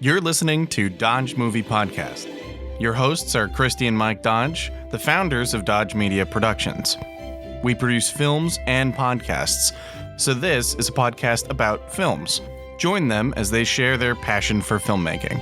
You're listening to Dodge Movie Podcast. Your hosts are Christy and Mike Dodge, the founders of Dodge Media Productions. We produce films and podcasts, so this is a podcast about films. Join them as they share their passion for filmmaking.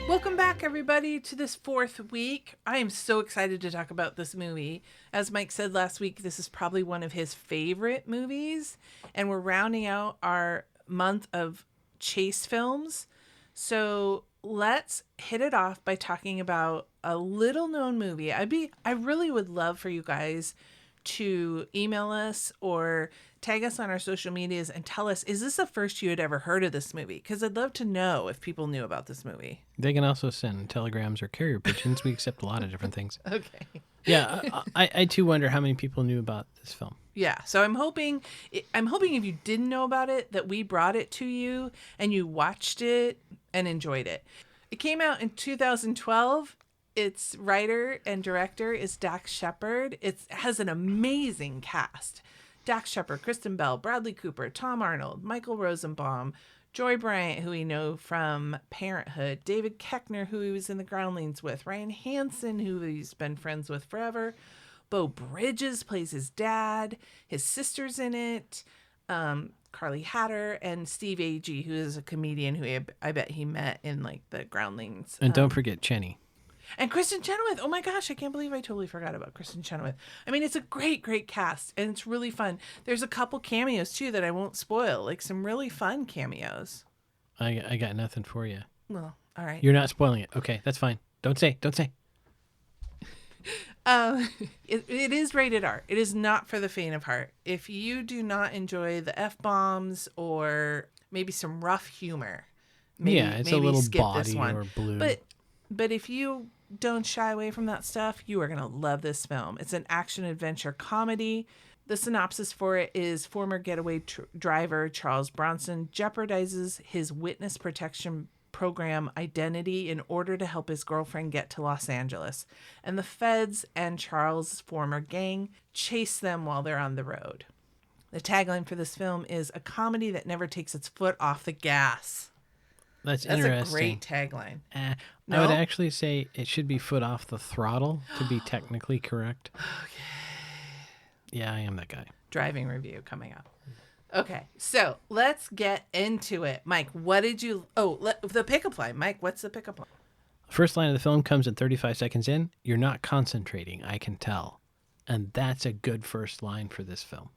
Welcome back, everybody, to this fourth week. I am so excited to talk about this movie. As Mike said last week, this is probably one of his favorite movies, and we're rounding out our month of chase films. So let's hit it off by talking about a little known movie. I really would love for you guys to email us or tag us on our social medias and tell us, is this the first you had ever heard of this movie? Because I'd love to know if people knew about this movie. They can also send telegrams or carrier pigeons. We accept a lot of different things. Okay. Yeah, I too wonder how many people knew about this film. Yeah, so I'm hoping if you didn't know about it, that we brought it to you and you watched it and enjoyed it. It came out in 2012. Its writer and director is Dax Shepard. It has an amazing cast. Dax Shepard, Kristen Bell, Bradley Cooper, Tom Arnold, Michael Rosenbaum, Joy Bryant, who we know from Parenthood, David Koechner, who he was in The Groundlings with, Ryan Hansen, who he's been friends with forever, Beau Bridges plays his dad, his sister's in it, Carly Hatter, and Steve Agee, who is a comedian who I bet he met in like The Groundlings. And don't forget Cheney. And Kristen Chenoweth. Oh my gosh, I can't believe I totally forgot about Kristen Chenoweth. I mean, it's a great, great cast, and it's really fun. There's a couple cameos, too, that I won't spoil, like some really fun cameos. I got nothing for you. Well, all right. You're not spoiling it. Okay, that's fine. Don't say. It is rated R. It is not for the faint of heart. If you do not enjoy the F-bombs or maybe some rough humor, maybe a little skip body this one. or blue. But if you don't shy away from that stuff, you are going to love this film. It's an action-adventure comedy. The synopsis for it is former getaway driver Charles Bronson jeopardizes his witness protection program identity in order to help his girlfriend get to Los Angeles. And the feds and Charles' former gang chase them while they're on the road. The tagline for this film is a comedy that never takes its foot off the gas. That's interesting. That's a great tagline. No? I would actually say it should be foot off the throttle to be technically correct. Okay. Yeah, I am that guy. Driving review coming up. Okay, so let's get into it. Mike, what did you... the pickup line. Mike, what's the pickup line? First line of the film comes in 35 seconds in. You're not concentrating, I can tell. And that's a good first line for this film.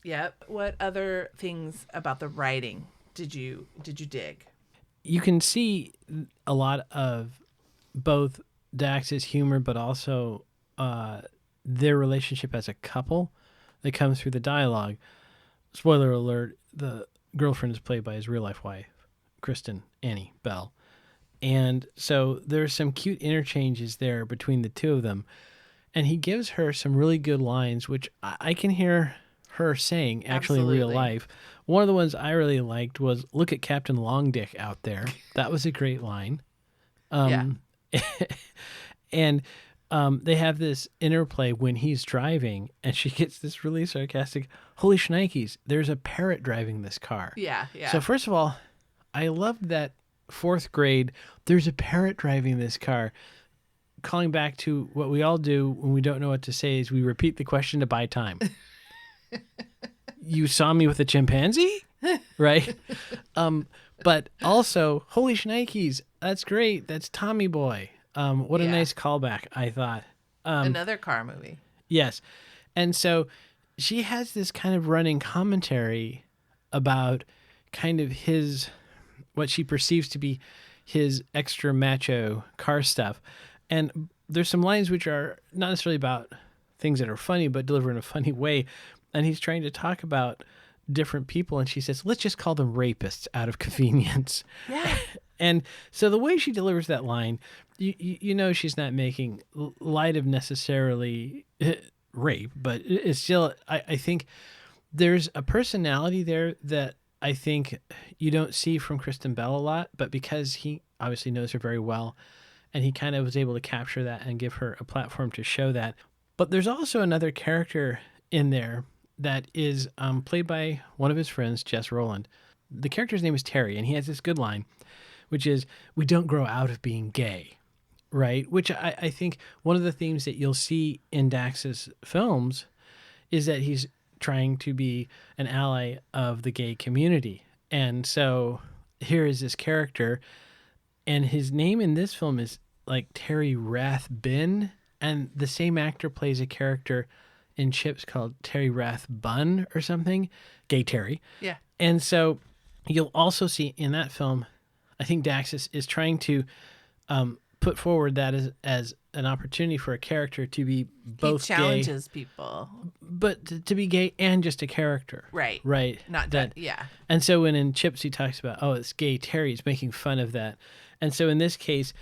Yep. What other things about the writing did you dig? You can see a lot of both Dax's humor, but also their relationship as a couple that comes through the dialogue. Spoiler alert, the girlfriend is played by his real-life wife, Kristen Annie Bell. And so there's some cute interchanges there between the two of them. And he gives her some really good lines, which I can hear her saying actually in real life. One of the ones I really liked was, "Look at Captain Longdick out there." That was a great line. Yeah. And they have this interplay when he's driving, and she gets this really sarcastic, "Holy shnikes, there's a parrot driving this car." Yeah. So first of all, I loved that fourth grade, "There's a parrot driving this car." Calling back to what we all do when we don't know what to say is we repeat the question to buy time. You saw me with a chimpanzee? Right? But also, "Holy shnikes, that's great. That's Tommy Boy." What a nice callback, I thought. Another car movie. Yes. And so she has this kind of running commentary about kind of what she perceives to be his extra macho car stuff. And there's some lines which are not necessarily about things that are funny, but delivered in a funny way. And he's trying to talk about different people. And she says, "Let's just call them rapists out of convenience." Yeah. And so the way she delivers that line, you know she's not making light of necessarily rape, but it's still, I think there's a personality there that I think you don't see from Kristen Bell a lot, but because he obviously knows her very well, and he kind of was able to capture that and give her a platform to show that. But there's also another character in there that is played by one of his friends, Jess Rowland. the character's name is Terry, and he has this good line, which is, "We don't grow out of being gay," right? Which I think one of the themes that you'll see in Dax's films is that he's trying to be an ally of the gay community. And so here is this character, and his name in this film is like Terry Rathbun, and the same actor plays a character in Chips called Terry Rathbun or something, Gay Terry. Yeah. And so you'll also see in that film, I think Dax is trying to put forward that as an opportunity for a character to be both he challenges people, but to be gay and just a character. Right. Right. Not that. Yeah. And so when in Chips he talks about, oh, it's Gay Terry, he's making fun of that. And so in this case,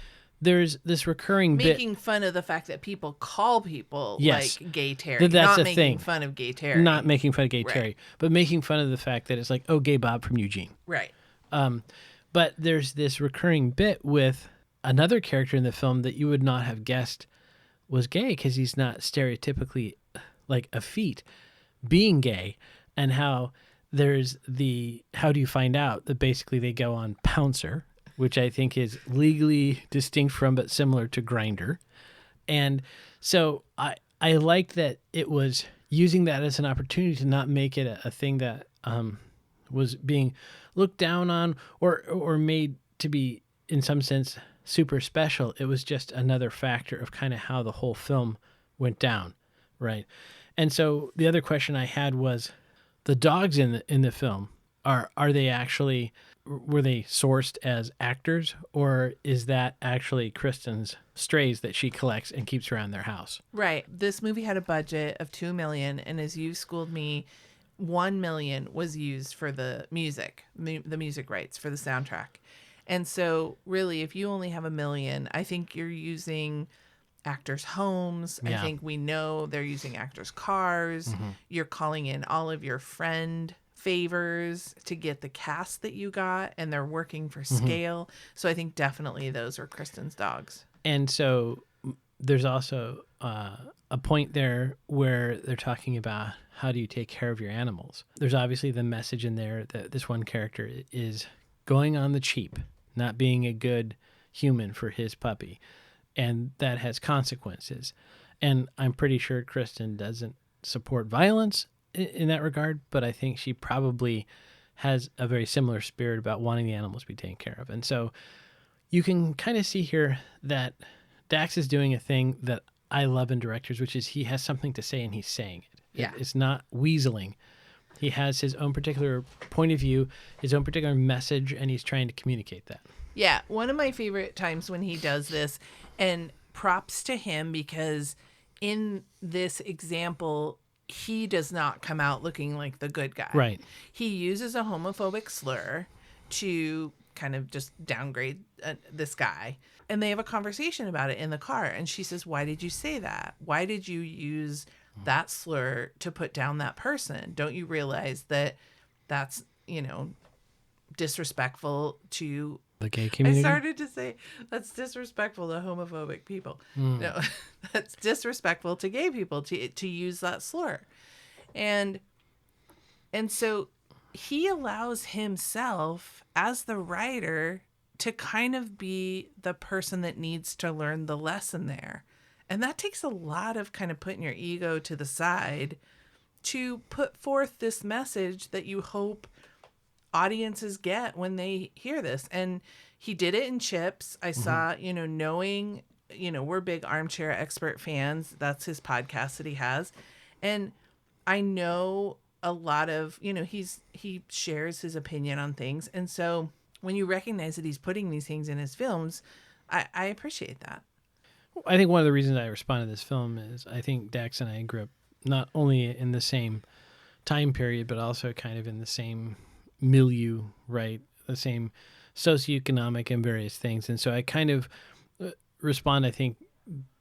there's this recurring making fun of the fact that people call people Yes. like Gay Terry. That's not a making thing. fun of Gay Terry. Not making fun of Gay Right. Terry, but making fun of the fact that it's like, oh, Gay Bob from Eugene. Right. But there's this recurring bit with another character in the film that you would not have guessed was gay because he's not stereotypically like a feat being gay, and how there's the how do you find out that basically they go on Pouncer, which I think is legally distinct from but similar to Grindr. And so I like that it was using that as an opportunity to not make it a thing that was being looked down on or made to be in some sense super special. It was just another factor of kind of how the whole film went down, right? And so the other question I had was, the dogs in the film, are they actually, were they sourced as actors, or is that actually Kristen's strays that she collects and keeps around their house? Right. This movie had a budget of $2 million, and as you schooled me, $1 million was used for the music rights for the soundtrack. And so really, if you only have $1 million, I think you're using actors' homes. Yeah. I think we know they're using actors' cars. Mm-hmm. You're calling in all of your friend favors to get the cast that you got, and they're working for scale. So I think definitely those are Kristen's dogs. And so there's also a point there where they're talking about how do you take care of your animals. There's obviously the message in there that this one character is going on the cheap, not being a good human for his puppy, and that has consequences. And I'm pretty sure Kristen doesn't support violence in that regard, but I think she probably has a very similar spirit about wanting the animals to be taken care of. And so you can kind of see here that Dax is doing a thing that I love in directors, which is he has something to say and he's saying it. Yeah. It's not weaseling. He has his own particular point of view, his own particular message, and he's trying to communicate that. Yeah, one of my favorite times when he does this, and props to him because in this example, he does not come out looking like the good guy. Right. He uses a homophobic slur to kind of just downgrade this guy. And they have a conversation about it in the car. And she says, why did you say that? Why did you use that slur to put down that person? Don't you realize that that's, disrespectful to The gay community? I started to say that's disrespectful to homophobic people. No, that's disrespectful to gay people to use that slur. And so he allows himself as the writer to kind of be the person that needs to learn the lesson there. And that takes a lot of kind of putting your ego to the side to put forth this message that you hope audiences get when they hear this. And he did it in Chips. I saw, knowing, we're big Armchair Expert fans. That's his podcast that he has. And I know a lot of, he shares his opinion on things. And so when you recognize that he's putting these things in his films, I appreciate that. I think one of the reasons I responded to this film is I think Dax and I grew up not only in the same time period, but also kind of in the same milieu, right? The same socioeconomic and various things. And so I kind of respond, I think,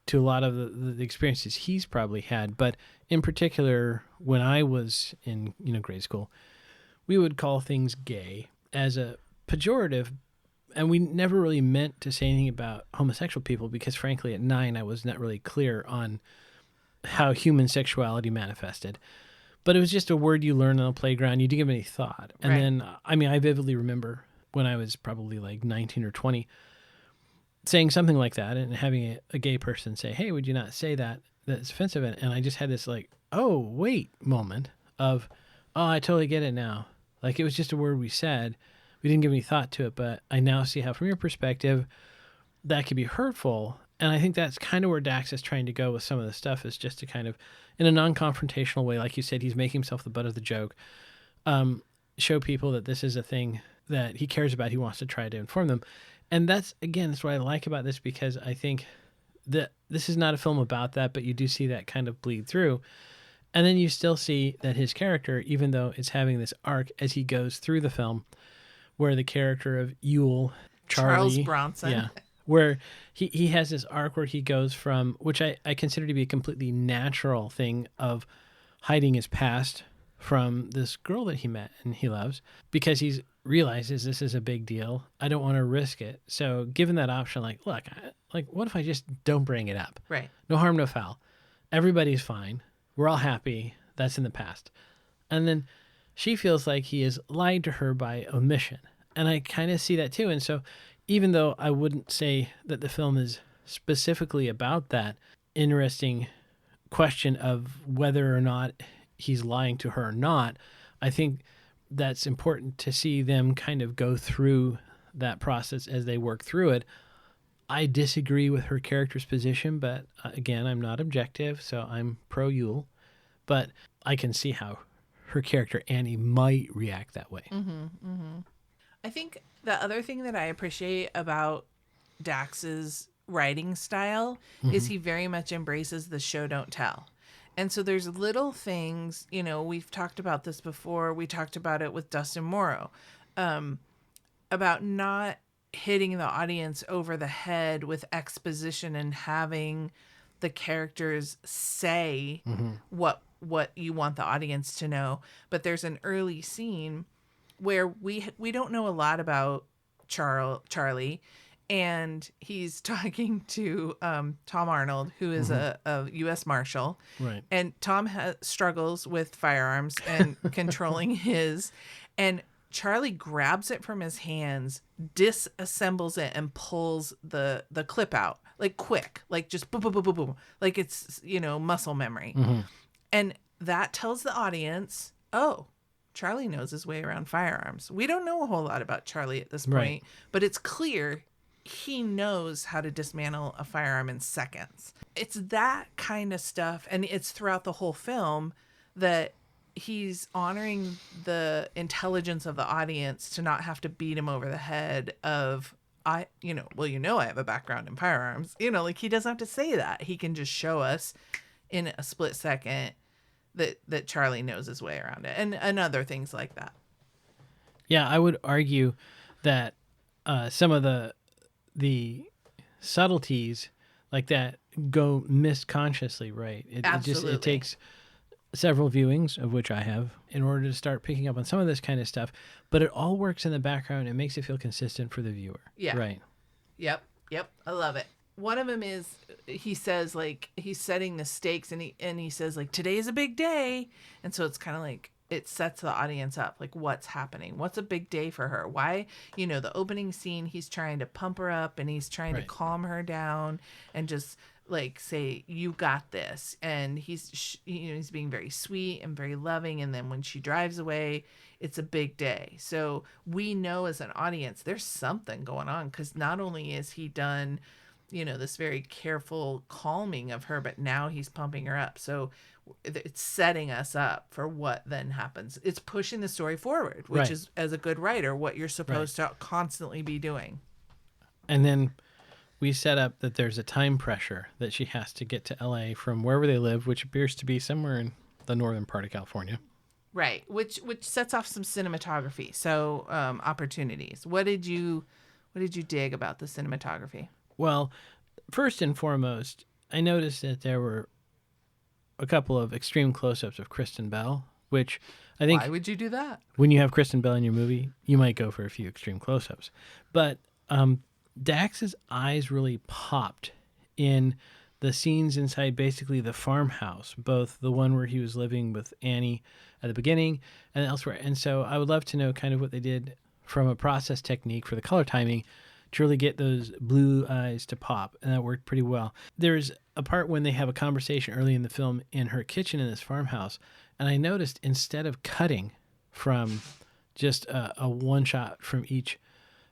to a lot of the experiences he's probably had. But in particular, when I was in grade school, we would call things gay as a pejorative, and we never really meant to say anything about homosexual people because, frankly, at 9, I was not really clear on how human sexuality manifested. But it was just a word you learned on the playground. You didn't give it any thought. And Right. then, I mean, I vividly remember when I was probably like 19 or 20 saying something like that and having a gay person say, hey, would you not say that? That's offensive. And I just had this like, oh, wait moment of, oh, I totally get it now. Like it was just a word we said. We didn't give any thought to it, but I now see how from your perspective that could be hurtful. And I think that's kind of where Dax is trying to go with some of the stuff, is just to kind of, in a non-confrontational way, like you said, he's making himself the butt of the joke, show people that this is a thing that he cares about. He wants to try to inform them. And that's what I like about this, because I think that this is not a film about that, but you do see that kind of bleed through. And then you still see that his character, even though it's having this arc as he goes through the film, where the character of Yul, Charles Charlie, Bronson. yeah, where he has this arc where he goes from, which I consider to be a completely natural thing, of hiding his past from this girl that he met and he loves, because he realizes this is a big deal. I don't want to risk it. So given that option, like, look, what if I just don't bring it up? Right. No harm, no foul. Everybody's fine. We're all happy. That's in the past. And then she feels like he has lied to her by omission. And I kind of see that too. And so even though I wouldn't say that the film is specifically about that interesting question of whether or not he's lying to her or not, I think that's important to see them kind of go through that process as they work through it. I disagree with her character's position, but again, I'm not objective, so I'm pro Yul. But I can see how her character, Annie, might react that way. I think the other thing that I appreciate about Dax's writing style is he very much embraces the show don't tell. And so there's little things, we've talked about this before. We talked about it with Dustin Morrow, about not hitting the audience over the head with exposition and having the characters say what you want the audience to know. But there's an early scene where we don't know a lot about Charlie, and he's talking to Tom Arnold, who is a U.S. Marshal. Right. And Tom struggles with firearms and controlling his. And Charlie grabs it from his hands, disassembles it, and pulls the clip out. Like quick. Like just boom, boom, boom, boom, boom. Like it's, muscle memory. And that tells the audience, oh, Charlie knows his way around firearms. We don't know a whole lot about Charlie at this point, Right. but it's clear he knows how to dismantle a firearm in seconds. It's that kind of stuff, and it's throughout the whole film that he's honoring the intelligence of the audience to not have to beat him over the head of, I have a background in firearms. Like he doesn't have to say that. He can just show us in a split second that Charlie knows his way around it, and other things like that. Yeah, I would argue that some of the subtleties like that go missed consciously, right? Absolutely. It takes several viewings, of which I have, in order to start picking up on some of this kind of stuff, but it all works in the background. It makes it feel consistent for the viewer. Yeah. Right. Yep. I love it. One of them is, he says, like, he's setting the stakes, and he says, like, today is a big day. And so it's kind of like, it sets the audience up, like, what's happening? What's a big day for her? Why, the opening scene, he's trying to pump her up, and he's trying to calm her down and just, like, say, you got this. And he's being very sweet and very loving. And then when she drives away, it's a big day. So we know as an audience, there's something going on, because not only is he done, this very careful calming of her, but now he's pumping her up. So it's setting us up for what then happens. It's pushing the story forward, which is, as a good writer, what you're supposed to constantly be doing. And then we set up that there's a time pressure that she has to get to LA from wherever they live, which appears to be somewhere in the northern part of California. Right, which sets off some cinematography. So opportunities. What did you dig about the cinematography? Well, first and foremost, I noticed that there were a couple of extreme close-ups of Kristen Bell, which I think... Why would you do that? When you have Kristen Bell in your movie, you might go for a few extreme close-ups. But Dax's eyes really popped in the scenes inside basically the farmhouse, both the one where he was living with Annie at the beginning and elsewhere. And so I would love to know kind of what they did from a process technique for the color timing to really get those blue eyes to pop. And that worked pretty well. There's a part when they have a conversation early in the film in her kitchen in this farmhouse. And I noticed instead of cutting from just a one shot from each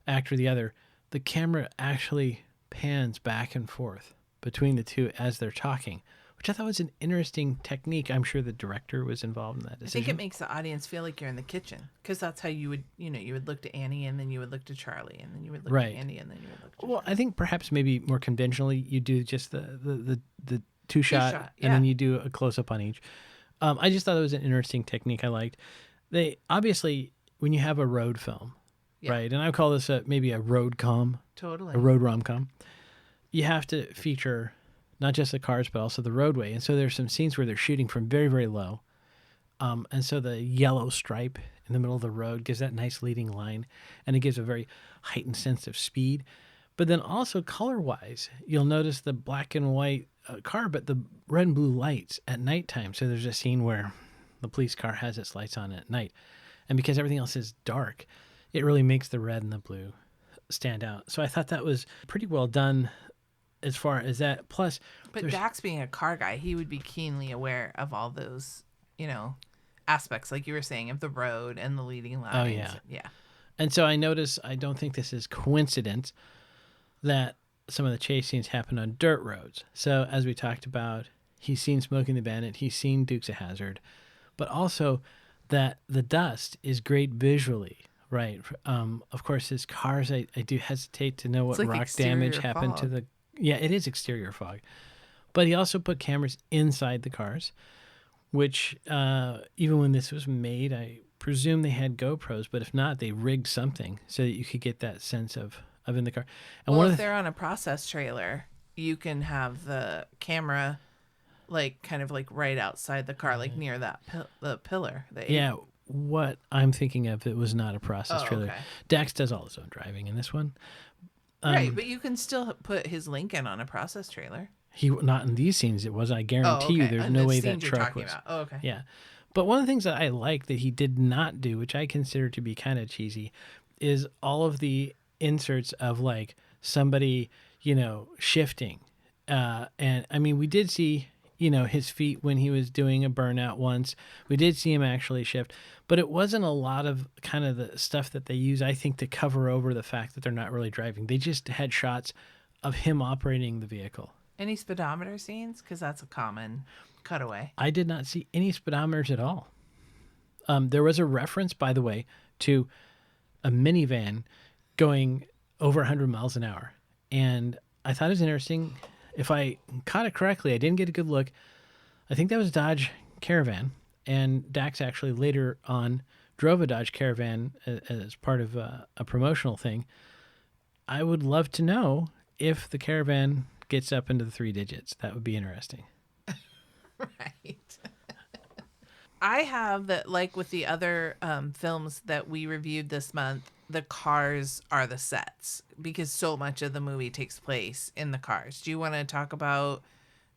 actor or the other, the camera actually pans back and forth between the two as they're talking, which I thought was an interesting technique. I'm sure the director was involved in that decision. I think it makes the audience feel like you're in the kitchen, because that's how you would, you would look to Annie and then you would look to Charlie and then you would look to Andy and then you would look to Well, I think perhaps maybe more conventionally you do just the two shot and then you do a close up on each. I just thought it was an interesting technique I liked. They obviously, when you have a road film, right, and I call this maybe a road com, totally a road rom-com, you have to feature not just the cars, but also the roadway. And so there's some scenes where they're shooting from very, very low. And so the yellow stripe in the middle of the road gives that nice leading line, and it gives a very heightened sense of speed. But then also color-wise, you'll notice the black and white car, but the red and blue lights at nighttime. So there's a scene where the police car has its lights on at night. And because everything else is dark, it really makes the red and the blue stand out. So I thought that was pretty well done as far as that. Plus, but Dax being a car guy, he would be keenly aware of all those, aspects, like you were saying, of the road and the leading lines. Oh, yeah. Yeah. And so I notice, I don't think this is coincidence that some of the chase scenes happen on dirt roads. So as we talked about, he's seen Smokey and the Bandit, he's seen Dukes of Hazzard, but also that the dust is great visually, right? Of course, his cars, I do hesitate to know what like rock damage happened to the... Yeah, it is exterior fog. But he also put cameras inside the cars, which even when this was made, I presume they had GoPros, but if not, they rigged something so that you could get that sense of in the car. And well, if they're on a process trailer, you can have the camera kind of right outside the car, like near that the pillar. Yeah, what I'm thinking of, it was not a process trailer. Okay. Dax does all his own driving in this one. Right, but you can still put his Lincoln on a process trailer. He not in these scenes. It was. I guarantee you, there's no way that truck was. About. Oh, okay. Yeah, but one of the things that I like that he did not do, which I consider to be kind of cheesy, is all of the inserts of somebody shifting. And I mean, we did see his feet when he was doing a burnout once. We did see him actually shift, but it wasn't a lot of kind of the stuff that they use, I think, to cover over the fact that they're not really driving. They just had shots of him operating the vehicle. Any speedometer scenes? Because that's a common cutaway. I did not see any speedometers at all. There was a reference, by the way, to a minivan going over 100 miles an hour. And I thought it was interesting. If I caught it correctly, I didn't get a good look. I think that was a Dodge Caravan. And Dax actually later on drove a Dodge Caravan as part of a promotional thing. I would love to know if the Caravan gets up into the 3 digits. That would be interesting. Right. I have that, like with the other films that we reviewed this month, the cars are the sets because so much of the movie takes place in the cars. Do you want to talk about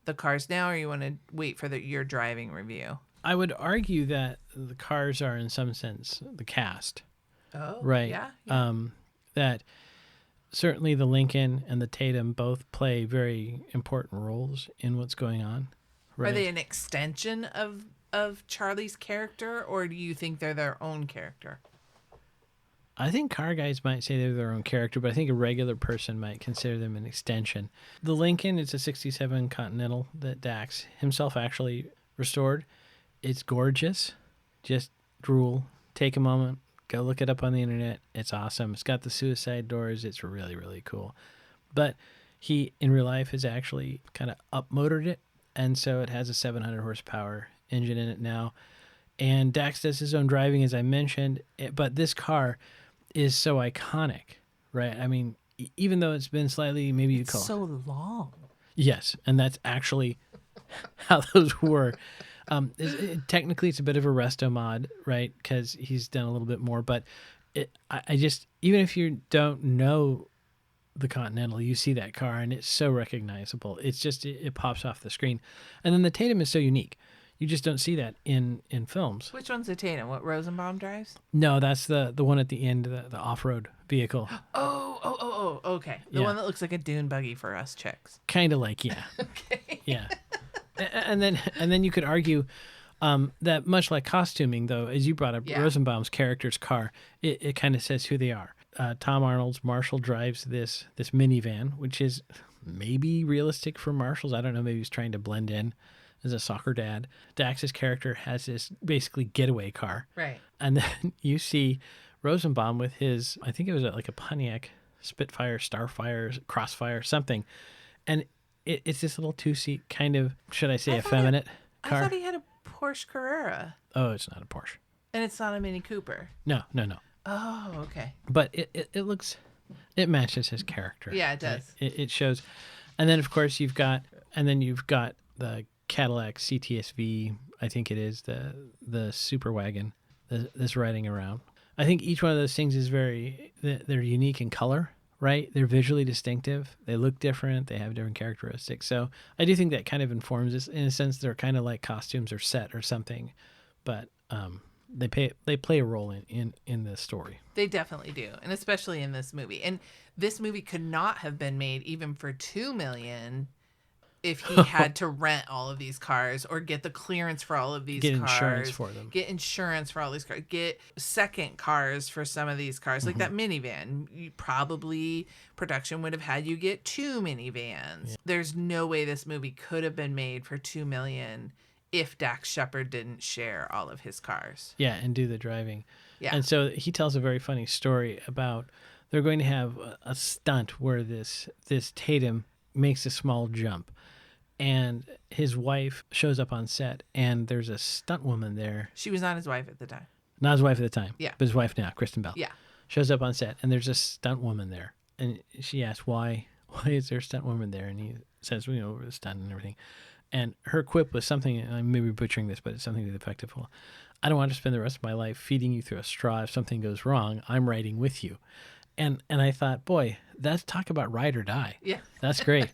the cars now, or you want to wait for your driving review? I would argue that the cars are, in some sense, the cast. Oh, right. Yeah. That certainly the Lincoln and the Tatum both play very important roles in what's going on. Right? Are they an extension of Charlie's character, or do you think they're their own character? I think car guys might say they're their own character, but I think a regular person might consider them an extension. The Lincoln is a 67 Continental that Dax himself actually restored. It's gorgeous. Just drool. Take a moment. Go look it up on the internet. It's awesome. It's got the suicide doors. It's really, really cool. But he, in real life, has actually kind of up-motored it, and so it has a 700 horsepower engine in it now. And Dax does his own driving, as I mentioned, but this car is so iconic, right? I mean, even though it's been slightly, maybe you call it... so long. Yes, and that's actually how those were. Technically, it's a bit of a resto mod, right? Because he's done a little bit more. But I just, even if you don't know the Continental, you see that car and it's so recognizable. It's just it pops off the screen. And then the Tatum is so unique. You just don't see that in films. Which one's the Tatum? What Rosenbaum drives? No, that's the one at the end, the off-road vehicle. Oh, okay. The one that looks like a dune buggy for us chicks. Kind of like, yeah. Okay. Yeah. And then you could argue that much like costuming, though, as you brought up, Rosenbaum's character's car, it kind of says who they are. Tom Arnold's Marshall drives this minivan, which is maybe realistic for Marshalls. I don't know. Maybe he's trying to blend in as a soccer dad. Dax's character has this basically getaway car. Right. And then you see Rosenbaum with his, I think it was like a Pontiac Spitfire, Starfire, Crossfire, something. And it's this little two-seat kind of, should I say, effeminate car. I thought he had a Porsche Carrera. Oh, it's not a Porsche. And it's not a Mini Cooper. No. Oh, okay. But it looks, it matches his character. Yeah, it does. It shows. And then, of course, you've got the Cadillac CTSV, I think it is, the super wagon that's riding around. I think each one of those things is they're unique in color, right? They're visually distinctive. They look different. They have different characteristics. So I do think that kind of informs this. In a sense, they're kind of like costumes or set or something, but they play a role in the story. They definitely do, and especially in this movie. And this movie could not have been made even for $2 million if he had to rent all of these cars or get the clearance for all of these cars. Get insurance for them. Get insurance for all these cars. Get second cars for some of these cars. Like that minivan. Production would have had you get 2 minivans. Yeah. There's no way this movie could have been made for $2 million if Dax Shepard didn't share all of his cars. Yeah, and do the driving. Yeah. And so he tells a very funny story about they're going to have a stunt where this Tatum makes a small jump. And his wife shows up on set, and there's a stunt woman there. She was not his wife at the time. Not his wife at the time. Yeah. But his wife now, Kristen Bell. Yeah. Shows up on set, and there's a stunt woman there. And she asks, why is there a stunt woman there? And he says, the stunt and everything. And her quip was something, and I may be butchering this, but it's something to the effect of, well, I don't want to spend the rest of my life feeding you through a straw. If something goes wrong, I'm riding with you. And I thought, boy, that's talk about ride or die. Yeah. That's great.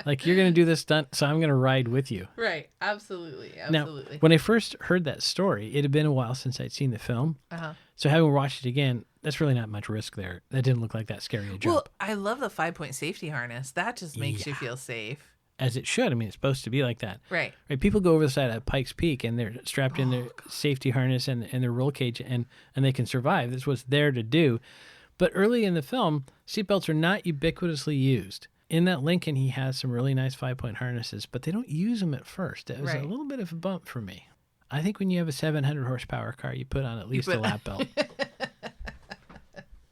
Like, you're going to do this stunt, so I'm going to ride with you. Right. Absolutely. Now, when I first heard that story, it had been a while since I'd seen the film. Uh-huh. So having watched it again, that's really not much risk there. That didn't look like that scary a jump. Well, I love the 5-point safety harness. That just makes you feel safe. As it should. I mean, it's supposed to be like that. Right. People go over the side of Pikes Peak, and they're strapped in their safety harness and their roll cage, and they can survive. That's what's there to do. But early in the film, seatbelts are not ubiquitously used. In that Lincoln, he has some really nice 5-point harnesses, but they don't use them at first. It was a little bit of a bump for me. I think when you have a 700 horsepower car, you put on at least a lap belt.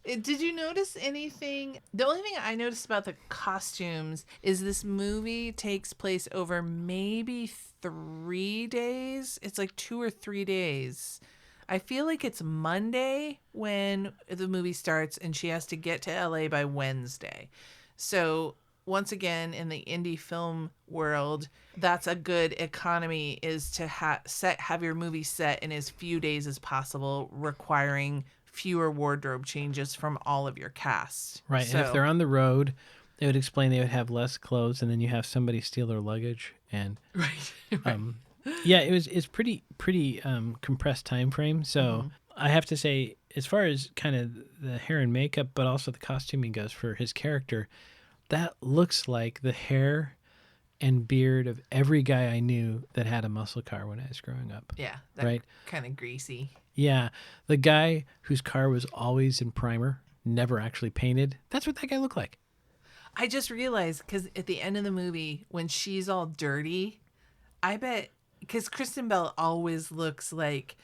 Did you notice anything? The only thing I noticed about the costumes is this movie takes place over maybe 3 days. It's like 2 or 3 days. I feel like it's Monday when the movie starts and she has to get to LA by Wednesday. So once again, in the indie film world, that's a good economy, is to have your movie set in as few days as possible, requiring fewer wardrobe changes from all of your cast. Right. So, and if they're on the road, they would explain they would have less clothes, and then you have somebody steal their luggage. And right. yeah, it's pretty compressed time frame. So I have to say, as far as kind of the hair and makeup, but also the costuming goes for his character, that looks like the hair and beard of every guy I knew that had a muscle car when I was growing up. Yeah. Right. Kind of greasy. Yeah. The guy whose car was always in primer, never actually painted. That's what that guy looked like. I just realized, because at the end of the movie, when she's all dirty, I bet, because Kristen Bell always looks like,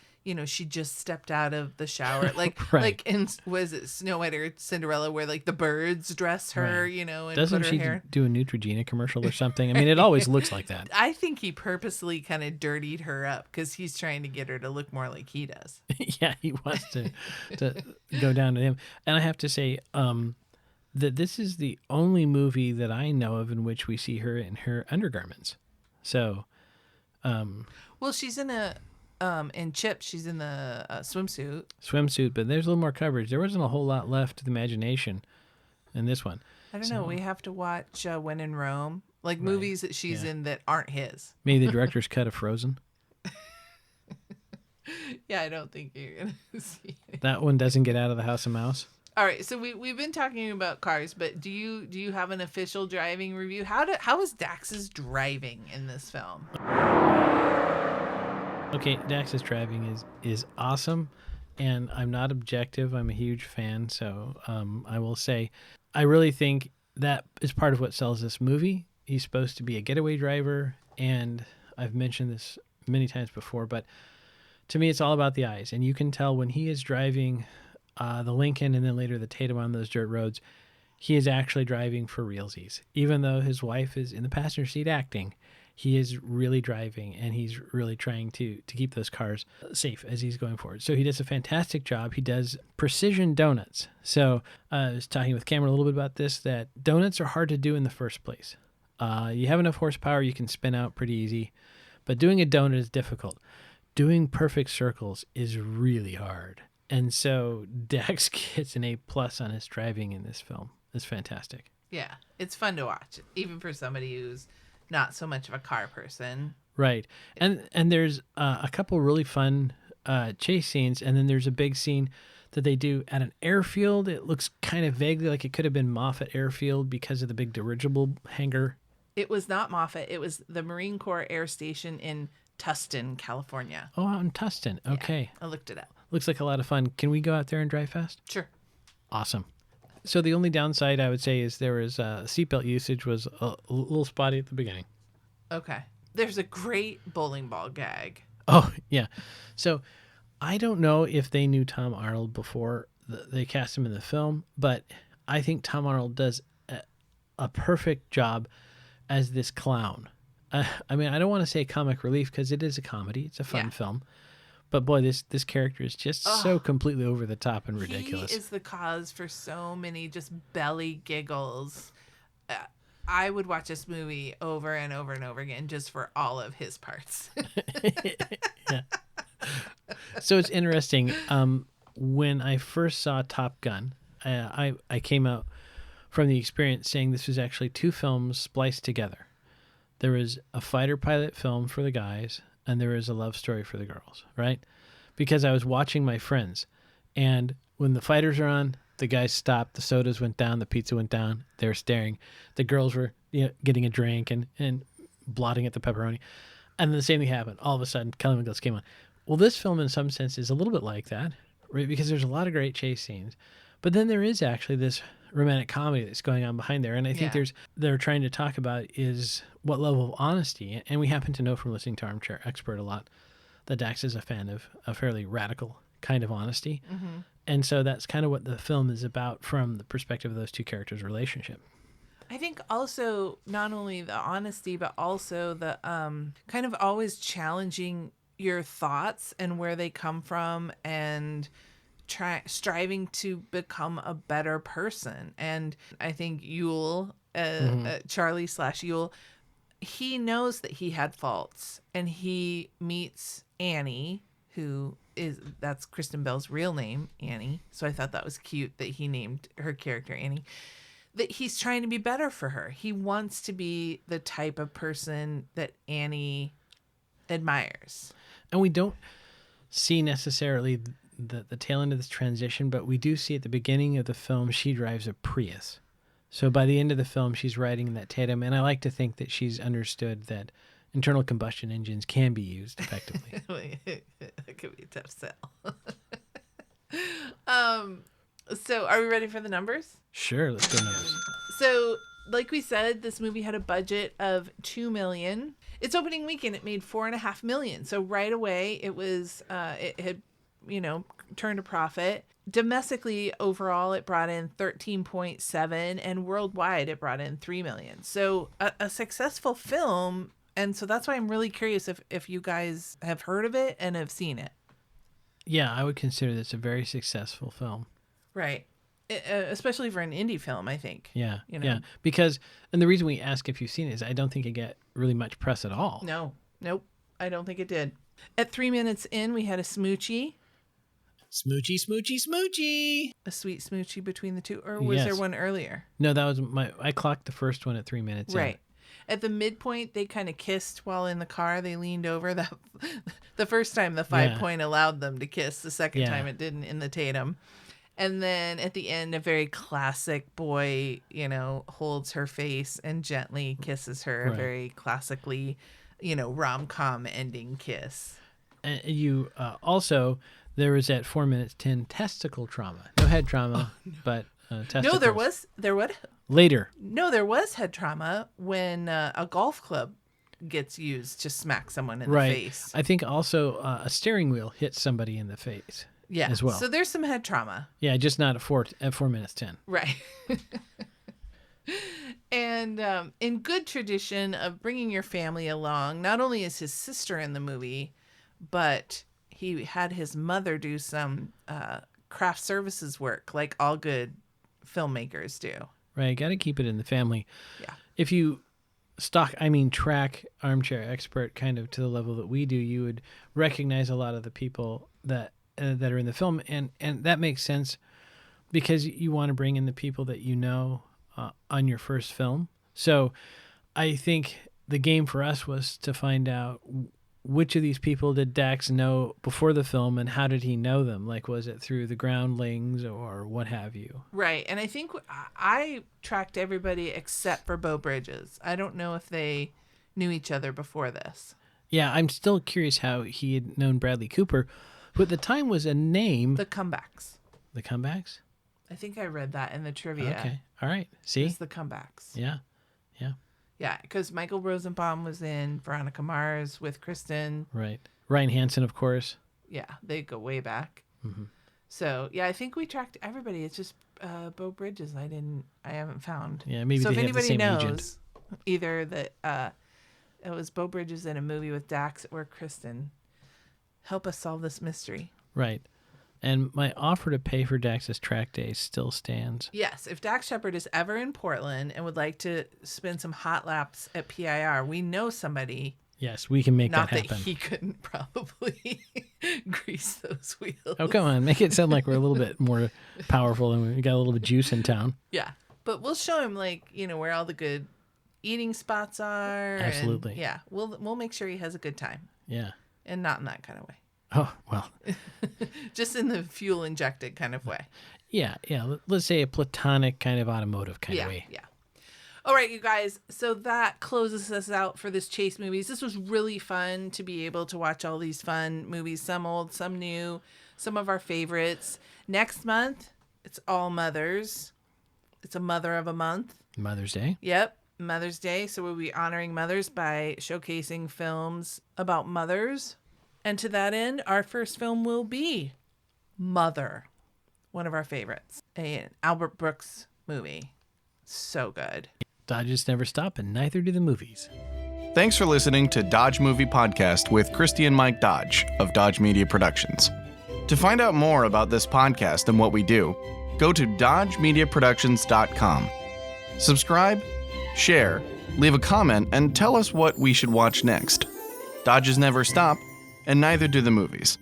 she just stepped out of the shower. Like, right. Like in, was it Snow White or Cinderella, where like the birds dress her, right. And doesn't put her she hair. do a Neutrogena commercial or something? I mean, it always looks like that. I think he purposely kind of dirtied her up because he's trying to get her to look more like he does. Yeah, he wants to go down to him. And I have to say that this is the only movie that I know of in which we see her in her undergarments. So, well, she's in in Chips, she's in the swimsuit. But there's a little more coverage. There wasn't a whole lot left to the imagination. in this one. I don't know. We have to watch When in Rome, like movies that she's in that aren't his. Maybe the director's cut of Frozen. Yeah, I don't think you're gonna see it. That one doesn't get out of the House of Mouse. All right, so we've been talking about cars, but do you have an official driving review? How is Dax's driving in this film? Okay, Dax's driving is awesome, and I'm not objective. I'm a huge fan, so I will say I really think that is part of what sells this movie. He's supposed to be a getaway driver, and I've mentioned this many times before, but to me, it's all about the eyes, and you can tell when he is driving the Lincoln and then later the Tatum on those dirt roads, he is actually driving for realsies. Even though his wife is in the passenger seat acting, he is really driving, and he's really trying to keep those cars safe as he's going forward. So he does a fantastic job. He does precision donuts. So I was talking with Cameron a little bit about this, that donuts are hard to do in the first place. You have enough horsepower, you can spin out pretty easy, but doing a donut is difficult. Doing perfect circles is really hard. And so Dax gets an A+ on his driving in this film. It's fantastic. Yeah, it's fun to watch, even for somebody who's not so much of a car person. Right. And there's a couple really fun chase scenes, and then there's a big scene that they do at an airfield. It looks kind of vaguely like it could have been Moffett Airfield because of the big dirigible hangar. It was not Moffett. It was the Marine Corps Air Station in Tustin, California. Oh, out in Tustin. Okay. Yeah, I looked it up. Looks like a lot of fun. Can we go out there and drive fast? Sure. Awesome. So the only downside I would say is there was seatbelt usage was a little spotty at the beginning. Okay. There's a great bowling ball gag. Oh, yeah. So I don't know if they knew Tom Arnold before they cast him in the film, but I think Tom Arnold does a perfect job as this clown. I mean, I don't want to say comic relief because it is a comedy. It's a fun film. But boy, this character is just so completely over the top and ridiculous. He is the cause for so many just belly giggles. I would watch this movie over and over and over again just for all of his parts. Yeah. So it's interesting. When I first saw Top Gun, I came out from the experience saying this was actually two films spliced together. There was a fighter pilot film for the guys, and there was a love story for the girls, right? Because I was watching my friends, and when the fighters are on, the guys stopped, the sodas went down, the pizza went down, they were staring. The girls were getting a drink and blotting at the pepperoni. And then the same thing happened. All of a sudden, Kelly McGillis came on. Well, this film in some sense is a little bit like that, right? Because there's a lot of great chase scenes. But then there is actually this romantic comedy that's going on behind there. And I think they're trying to talk about is what level of honesty. And we happen to know from listening to Armchair Expert a lot that Dax is a fan of a fairly radical kind of honesty. Mm-hmm. And so that's kind of what the film is about from the perspective of those two characters' relationship. I think also not only the honesty, but also the kind of always challenging your thoughts and where they come from and striving to become a better person. And I think Yul, Charlie / Yul, he knows that he had faults, and he meets Annie, that's Kristen Bell's real name, Annie. So I thought that was cute that he named her character Annie. That he's trying to be better for her. He wants to be the type of person that Annie admires. And we don't see necessarily the tail end of this transition, but we do see at the beginning of the film she drives a Prius. So by the end of the film, she's riding that Tatum, and I like to think that she's understood that internal combustion engines can be used effectively. It could be a tough sell. So are we ready for the numbers? Sure, let's go numbers. So, like we said, this movie had a budget of $2 million. Its opening weekend, it made $4.5 million. So right away, it was it had turned a profit. Domestically, overall, it brought in 13.7, and worldwide, it brought in $3 million. So a successful film, and so that's why I'm really curious if you guys have heard of it and have seen it. Yeah, I would consider this a very successful film. Right. Especially for an indie film, I think. Yeah, yeah. Because, and the reason we ask if you've seen it is I don't think it get really much press at all. Nope. I don't think it did. At 3 minutes in, we had a smoochie. Smoochy, smoochy, smoochy. A sweet smoochie between the two, or was there Yes. one earlier? No, that was I clocked the first one at 3 minutes. in. Right. At the midpoint, they kind of kissed while in the car. They leaned over. That the first time the 5-point allowed them to kiss. The second time it didn't in the Tatum. And then at the end, a very classic boy, holds her face and gently kisses her. Right. A very classically, rom-com ending kiss. And you also, there was at 4 minutes 10 testicle trauma. No head trauma, but testicles. No, there was Later. No, there was head trauma when a golf club gets used to smack someone in the face. I think also a steering wheel hit somebody in the face. Yeah, as well. So there's some head trauma. Yeah, just not at 4 minutes 10. Right. And in good tradition of bringing your family along, not only is his sister in the movie, but he had his mother do some craft services work like all good filmmakers do. Right, got to keep it in the family. Yeah. If you track Armchair Expert kind of to the level that we do, you would recognize a lot of the people that are in the film, and that makes sense because you want to bring in the people that you know on your first film. So I think the game for us was to find out which of these people did Dax know before the film, and how did he know them? Like, was it through the groundlings or what have you? Right. And I think I tracked everybody except for Beau Bridges. I don't know if they knew each other before this. Yeah, I'm still curious how he had known Bradley Cooper, who at the time was a name. The Comebacks. The Comebacks? I think I read that in the trivia. Okay. All right. See? It's the Comebacks. Yeah. Yeah. Yeah, because Michael Rosenbaum was in Veronica Mars with Kristen. Right. Ryan Hansen, of course. Yeah, they go way back. Mm-hmm. So, yeah, I think we tracked everybody. It's just Beau Bridges I haven't found. Yeah, maybe so they if have the anybody same knows, agent. either that it was Beau Bridges in a movie with Dax or Kristen, help us solve this mystery. Right. And my offer to pay for Dax's track days still stands. Yes, if Dax Shepard is ever in Portland and would like to spend some hot laps at PIR, we know somebody. Yes, we can make Not that happen. that he couldn't probably grease those wheels. Oh, come on. Make it sound like we're a little bit more powerful and we got a little bit of juice in town. Yeah, but we'll show him where all the good eating spots are. Absolutely. And, yeah, we'll make sure he has a good time. Yeah. And not in that kind of way. Oh, well. Just in the fuel injected kind of way. Yeah. Let's say a platonic kind of automotive kind of way. Yeah. All right, you guys. So that closes us out for this Chase movies. This was really fun to be able to watch all these fun movies, some old, some new, some of our favorites. Next month, it's all mothers. It's a mother of a month. Mother's Day. Yep, Mother's Day. So we'll be honoring mothers by showcasing films about mothers. And to that end, our first film will be Mother, one of our favorites, an Albert Brooks movie. So good. Dodges never stop, and neither do the movies. Thanks for listening to Dodge Movie Podcast with Christy and Mike Dodge of Dodge Media Productions. To find out more about this podcast and what we do, go to dodgemediaproductions.com. Subscribe, share, leave a comment, and tell us what we should watch next. Dodges never stop, and neither do the movies.